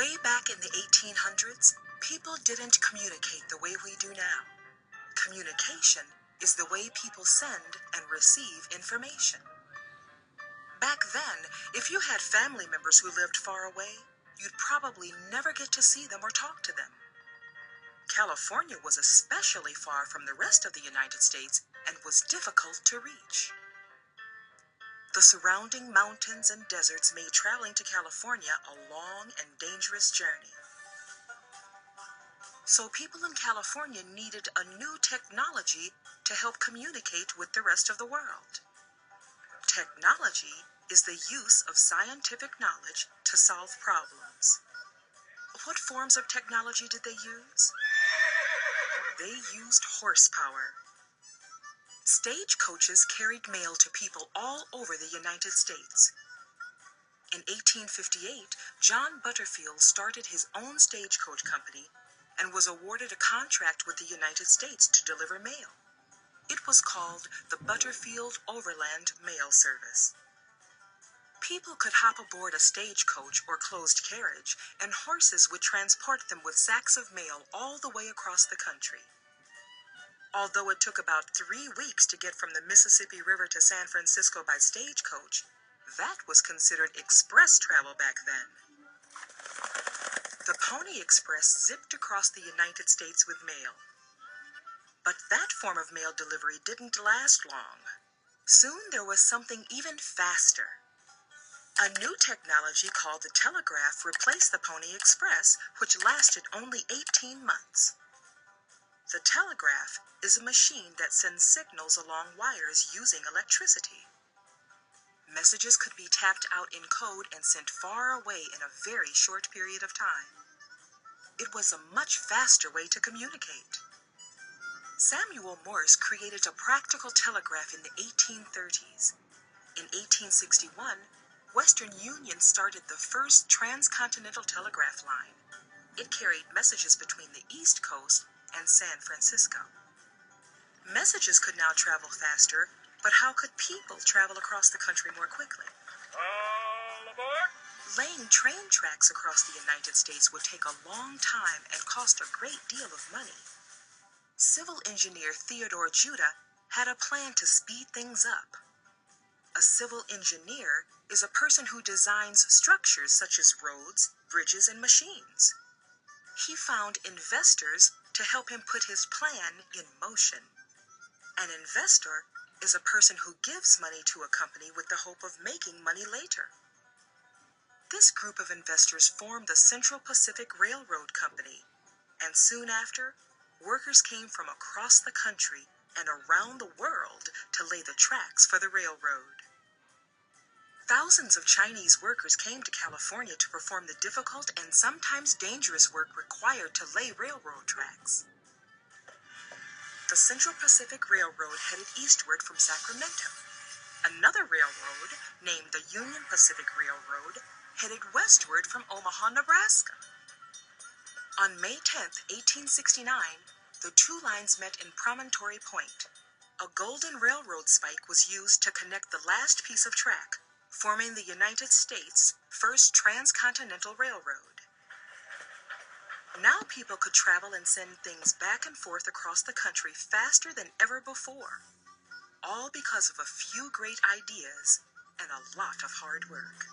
Way back in the 1800s, people didn't communicate the way we do now. Communication is the way people send and receive information. Back then, if you had family members who lived far away, you'd probably never get to see them or talk to them. California was especially far from the rest of the United States and was difficult to reach. The surrounding mountains and deserts made traveling to California a long and dangerous journey. So people in California needed a new technology to help communicate with the rest of the world. Technology is the use of scientific knowledge to solve problems. What forms of technology did they use? They used horsepower. Stagecoaches carried mail to people all over the United States. In 1858, John Butterfield started his own stagecoach company and was awarded a contract with the United States to deliver mail. It was called the Butterfield Overland Mail Service. People could hop aboard a stagecoach or closed carriage, and horses would transport them with sacks of mail all the way across the country. Although it took about 3 weeks to get from the Mississippi River to San Francisco by stagecoach, that was considered express travel back then. The Pony Express zipped across the United States with mail. But that form of mail delivery didn't last long. Soon there was something even faster. A new technology called the telegraph replaced the Pony Express, which lasted only 18 months. The telegraph is a machine that sends signals along wires using electricity. Messages could be tapped out in code and sent far away in a very short period of time. It was a much faster way to communicate. Samuel Morse created a practical telegraph in the 1830s. In 1861, Western Union started the first transcontinental telegraph line. It carried messages between the East Coast and San Francisco. Messages could now travel faster, but how could people travel across the country more quickly? All aboard! Laying train tracks across the United States would take a long time and cost a great deal of money. Civil engineer Theodore Judah had a plan to speed things up. A civil engineer is a person who designs structures such as roads, bridges, and machines. He found investors to help him put his plan in motion. An investor is a person who gives money to a company with the hope of making money later. This group of investors formed the Central Pacific Railroad Company, and soon after, workers came from across the country and around the world to lay the tracks for the railroad. Thousands of Chinese workers came to California to perform the difficult and sometimes dangerous work required to lay railroad tracks. The Central Pacific Railroad headed eastward from Sacramento. Another railroad, named the Union Pacific Railroad, headed westward from Omaha, Nebraska. On May 10, 1869, the two lines met in Promontory Point. A golden railroad spike was used to connect the last piece of track, forming the United States' first transcontinental railroad. Now people could travel and send things back and forth across the country faster than ever before, all because of a few great ideas and a lot of hard work.